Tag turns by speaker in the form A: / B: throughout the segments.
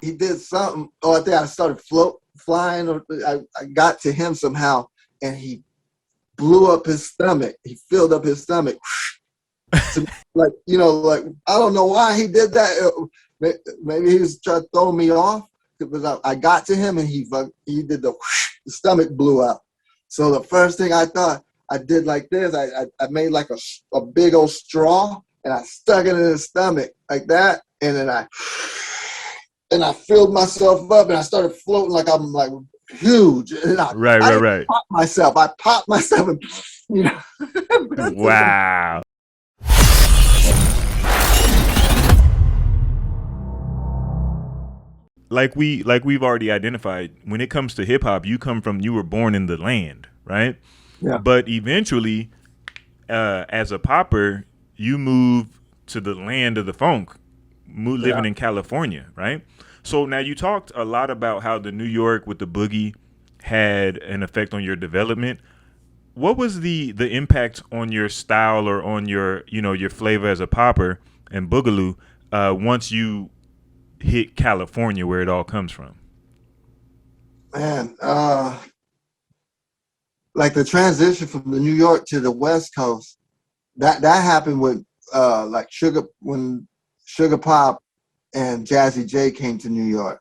A: he did something. Oh, I think I started flying, or I got to him somehow, and he blew up his stomach. He filled up his stomach. To, like, you know, like, I don't know why he did that. Maybe he was trying to throw me off, because I got to him and he did the stomach blew out. So the first thing I thought, I did like this. I made like a big old straw and I stuck it in his stomach like that, and then I filled myself up and I started floating like I'm like huge. And I
B: Right.
A: popped myself. I popped myself and, you know.
B: Wow. Like we've already identified, when it comes to hip hop, you were born in the land, right?
A: Yeah.
B: But eventually, as a popper, you move to the land of the funk, living in California, right? So now you talked a lot about how the New York with the boogie had an effect on your development. What was the impact on your style or on your your flavor as a popper and boogaloo once you hit California, where it all comes from?
A: Man, like the transition from the New York to the West Coast, that happened with like when Sugar Pop and Jazzy J came to New York,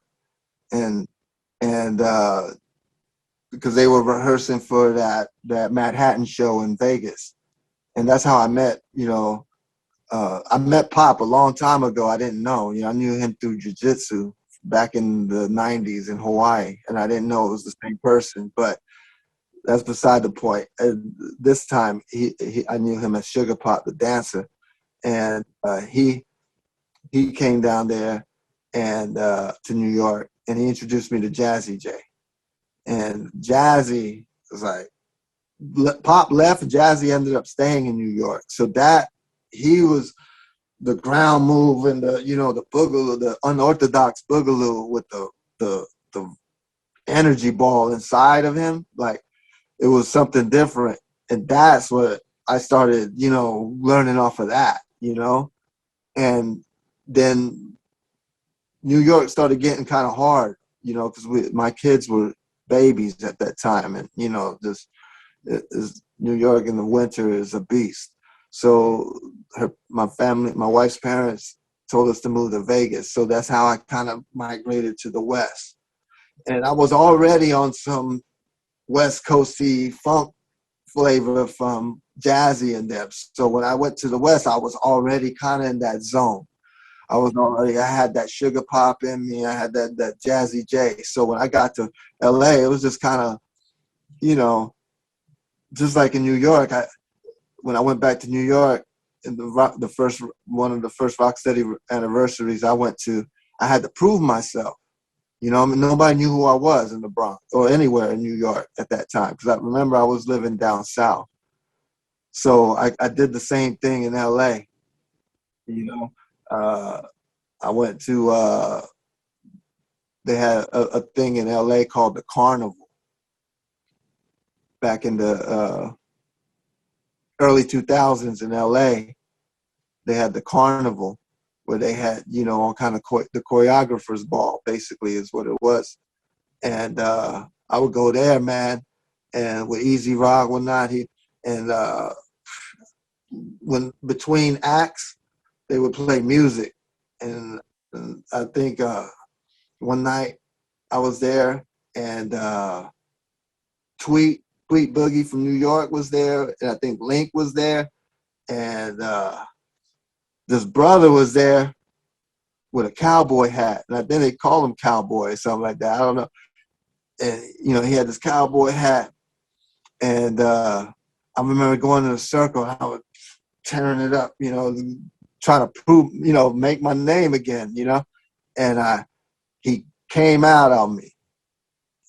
A: and because they were rehearsing for that Manhattan show in Vegas, and that's how I met. I met Pop a long time ago. I didn't know. I knew him through jiu-jitsu back in the 90s in Hawaii, and I didn't know it was the same person, but that's beside the point. And this time, I knew him as Sugar Pop, the dancer, and he came down there and to New York, and he introduced me to Jazzy J. And Jazzy was like, Pop left, Jazzy ended up staying in New York. So that he was the ground move and the boogaloo, the unorthodox boogaloo with the energy ball inside of him. Like, it was something different. And that's what I started, learning off of that, and then New York started getting kind of hard, because my kids were babies at that time. And, New York in the winter is a beast. So my wife's parents told us to move to Vegas. So that's how I kind of migrated to the West. And I was already on some West Coasty funk flavor from Jazzy and them. So when I went to the West, I was already kind of in that zone. I had that Sugar Pop in me. I had that Jazzy J. So when I got to LA, it was just kind of, just like in New York. When I went back to New York, in one of the first Rocksteady anniversaries I went to, I had to prove myself. Nobody knew who I was in the Bronx or anywhere in New York at that time, because I remember I was living down south. So I did the same thing in LA. I went to they had a thing in LA called the Carnival back in the early 2000s in LA. They had the Carnival where they had, all kind of the choreographer's ball, basically, is what it was. And I would go there, man, and with Easy Rock, whatnot. When between acts, they would play music. And I think one night I was there, and Tweet Boogie from New York was there, and I think Link was there, and this brother was there with a cowboy hat, and then they call him Cowboy or something like that. I don't know. And he had this cowboy hat, and I remember going in a circle, and I was tearing it up, trying to prove, make my name again, and he came out on me.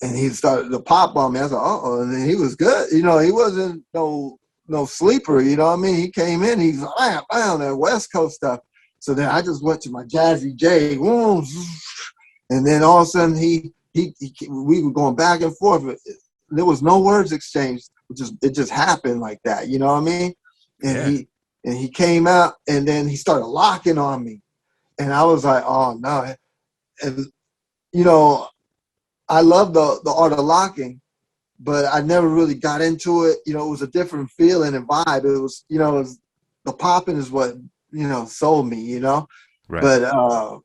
A: And he started to pop on me. I was like, uh-oh. And then he was good. He wasn't no sleeper, you know what I mean? He came in, he's like, bam, that West Coast stuff. So then I just went to my Jazzy J, and then all of a sudden we were going back and forth. There was no words exchanged. It just happened like that, you know what I mean? And he came out, and then he started locking on me. And I was like, oh no. And you know, I love the art of locking, but I never really got into it. You know, it was a different feeling and vibe. It was, you know, the popping is what, you know, sold me, you know.
B: Right.
A: But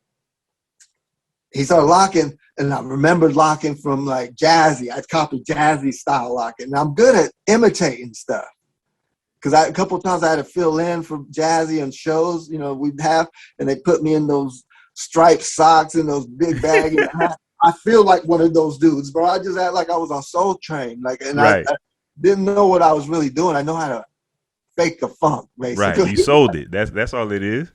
A: he started locking, and I remembered locking from like Jazzy. I'd copy Jazzy style locking. And I'm good at imitating stuff. Because a couple of times I had to fill in for Jazzy on shows, you know, we'd have, and they put me in those striped socks and those big baggy hats. I feel like one of those dudes, bro. I just act like I was on Soul Train, like, and
B: Right.
A: I didn't know what I was really doing. I know how to fake the funk,
B: Right.
A: basically.
B: You sold it. That's all it is.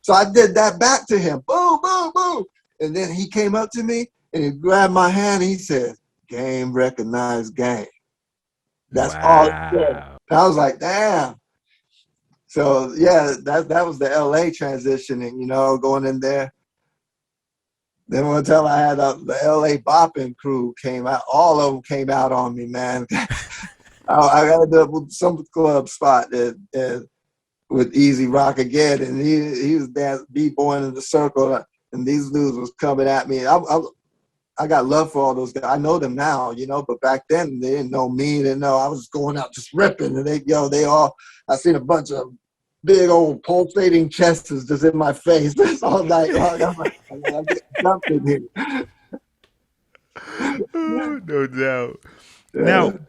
A: So I did that back to him. Boom, boom, boom. And then he came up to me and he grabbed my hand and he said, "Game recognized game." That's all he said.
B: Wow.
A: And I was like, damn. So yeah, that was the LA transitioning, you know, going in there. Then one time I had the LA Boppin crew came out. All of them came out on me, man. I got up with some club spot with Easy Rock again, and he was b-boying in the circle, and these dudes was coming at me. I got love for all those guys. I know them now, you know, but back then they didn't know me. They didn't know I was going out just ripping, and they all. I seen a bunch of big old pulsating chests just in my face all night long. I'm like, I'm getting jumped in here.
B: Oh, no doubt.
A: Yeah.
B: Now,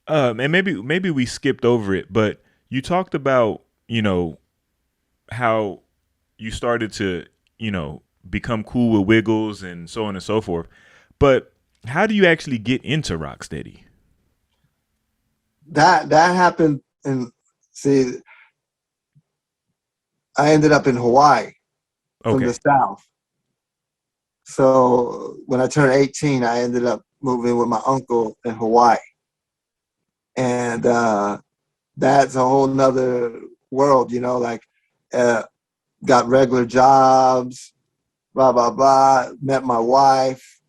B: and maybe we skipped over it, but you talked about, you know, how you started to, you know, become cool with Wiggles and so on and so forth. But how do you actually get into Rocksteady?
A: That happened, and see, I ended up in Hawaii from the South. So when I turned 18, I ended up moving with my uncle in Hawaii. And that's a whole nother world, you know, like got regular jobs, blah, blah, blah, met my wife,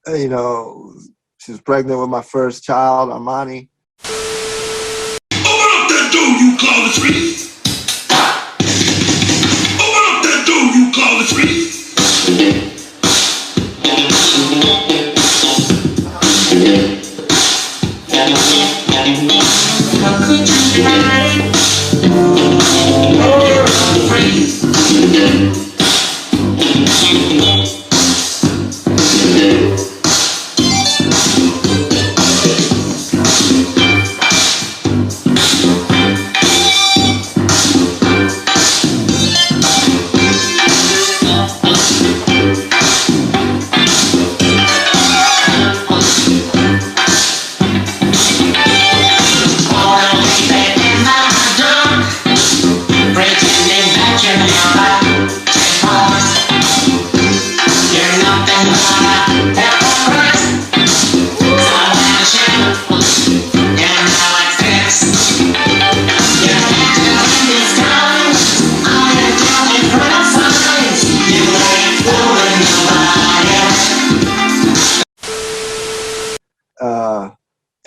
A: you know, she was pregnant with my first child, Armani.
C: Open up that door, you call the trees. Open up that door, you call the trees. How could you lie? Oh, freeze.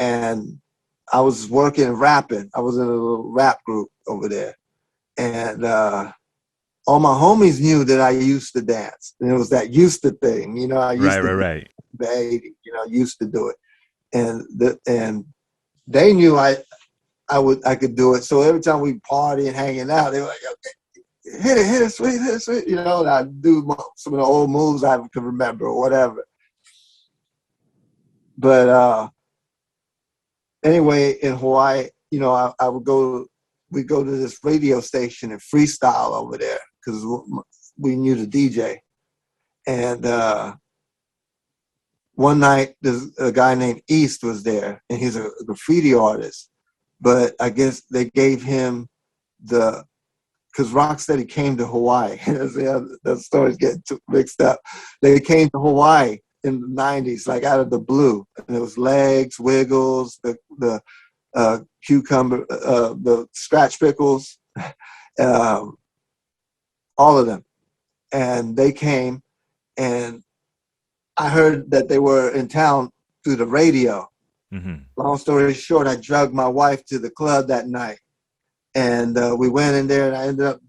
A: And I was working and rapping. I was in a little rap group over there. And all my homies knew that I used to dance. And it was that used to thing, you know, I used to
B: Right.
A: the 80s, you know, used to do it. And they knew I could do it. So every time we party and hanging out, they were like, okay, hit it, sweet, you know, and I'd do some of the old moves I could remember or whatever. But anyway, in Hawaii, you know, we'd go to this radio station and freestyle over there because we knew the DJ. And one night, there's a guy named East was there, and he's a graffiti artist. But I guess they gave him because Rocksteady came to Hawaii. The story's getting mixed up. They came to Hawaii in the 90s, like out of the blue. And it was Legs, Wiggles, the cucumber, the scratch pickles, all of them. And they came, and I heard that they were in town through the radio.
B: Mm-hmm.
A: Long story short, I drugged my wife to the club that night. And we went in there, and I ended up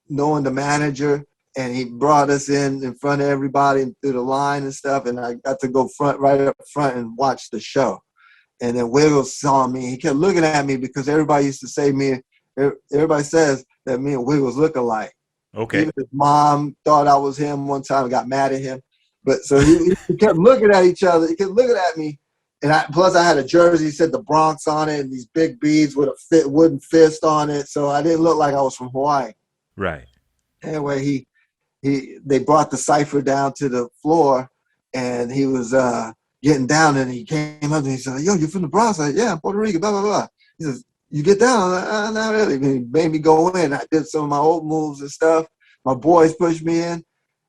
A: knowing the manager. and he brought us in front of everybody and through the line and stuff. And I got to go right up front and watch the show. And then Wiggles saw me. He kept looking at me because everybody used to say everybody says that me and Wiggles look alike.
B: Okay.
A: Even his mom thought I was him one time and got mad at him. But so he kept looking at each other. He kept looking at me. And plus I had a jersey, said the Bronx on it, and these big beads with a wooden fist on it. So I didn't look like I was from Hawaii.
B: Right.
A: Anyway, they brought the Cypher down to the floor, and he was getting down, and he came up and he said, "Yo, you from the Bronx?" I said, "Yeah, Puerto Rico, blah, blah, blah." He says, "You get down?" I said, "Not really." He made me go in. I did some of my old moves and stuff. My boys pushed me in.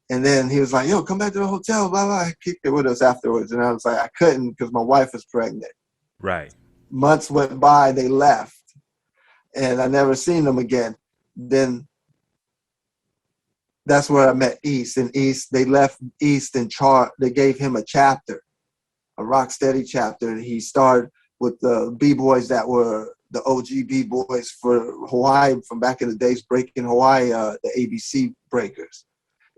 A: And then he was like, "Yo, come back to the hotel, blah, blah." He kicked it with us afterwards. And I was like, I couldn't because my wife was pregnant.
B: Right.
A: Months went by, they left. And I never seen them again. Then that's where I met East. And East, they left East in charge. They gave him a chapter, a Rocksteady chapter. And he started with the B-boys that were the OG B-boys for Hawaii from back in the days, breaking Hawaii, the ABC breakers.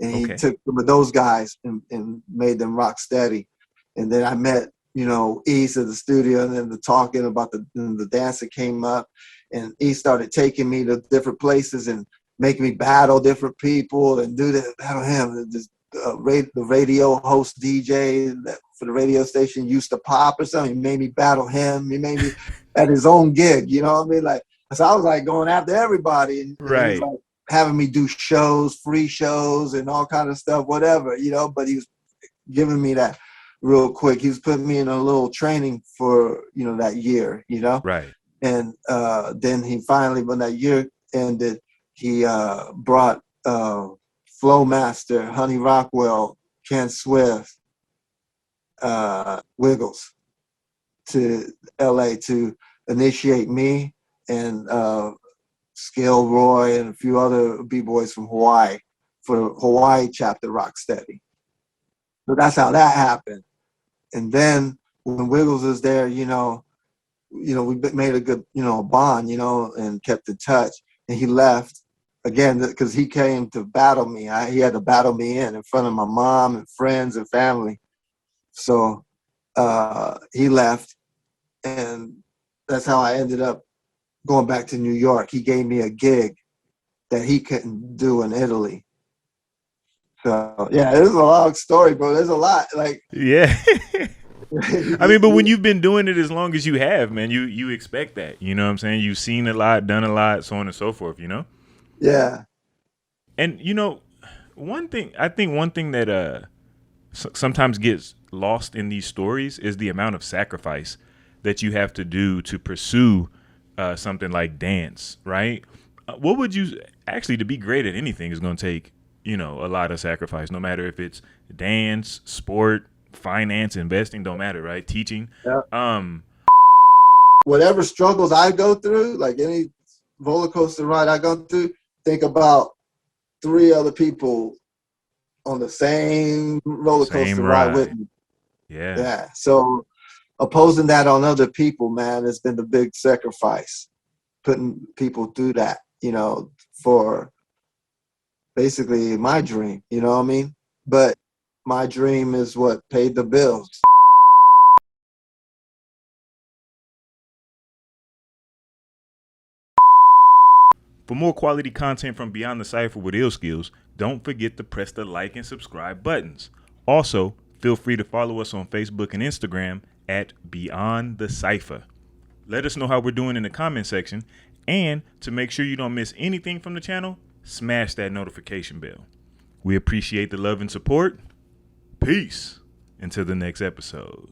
A: And he took some of those guys and made them Rocksteady. And then I met, East at the studio, and then the talking about the dance that came up. And East started taking me to different places and making me battle different people and do that, battle him. The radio host DJ that for the radio station used to pop or something. He made me battle him. He made me at his own gig, you know what I mean? Like, so I was like going after everybody. And
B: right.
A: He was like having me do shows, free shows and all kind of stuff, whatever, but he was giving me that real quick. He was putting me in a little training for, that year,
B: Right.
A: And then he finally, when that year ended, he brought Flowmaster, Honey Rockwell, Ken Swift, Wiggles to LA to initiate me and Scale Roy and a few other B-boys from Hawaii for Hawaii chapter Rocksteady. So that's how that happened. And then when Wiggles was there, we made a good, bond, and kept in touch. And he left again because he came to battle me. He had to battle me in front of my mom and friends and family. So he left, and that's how I ended up going back to New York. He gave me a gig that he couldn't do in Italy. So yeah, it was a long story, bro. There's a lot. Like,
B: yeah. I mean, but when you've been doing it as long as you have, man, you expect that. You know what I'm saying? You've seen a lot, done a lot, so on and so forth,
A: Yeah.
B: And one thing that sometimes gets lost in these stories is the amount of sacrifice that you have to do to pursue something like dance, right? What would you actually, to be great at anything is going to take, a lot of sacrifice, no matter if it's dance, sport, finance, investing, don't matter, right? Teaching.
A: Yeah. Whatever struggles I go through, like any roller coaster ride I go through, think about 3 other people on the same roller coaster ride with me.
B: Yeah.
A: Yeah. So opposing that on other people, man, has been the big sacrifice. Putting people through that, for basically my dream, you know what I mean? But my dream is what paid the bills.
B: For more quality content from Beyond the Cypher with Illskillz, don't forget to press the like and subscribe buttons. Also, feel free to follow us on Facebook and Instagram at Beyond the Cypher. Let us know how we're doing in the comment section, and to make sure you don't miss anything from the channel, smash that notification bell. We appreciate the love and support. Peace. Until the next episode.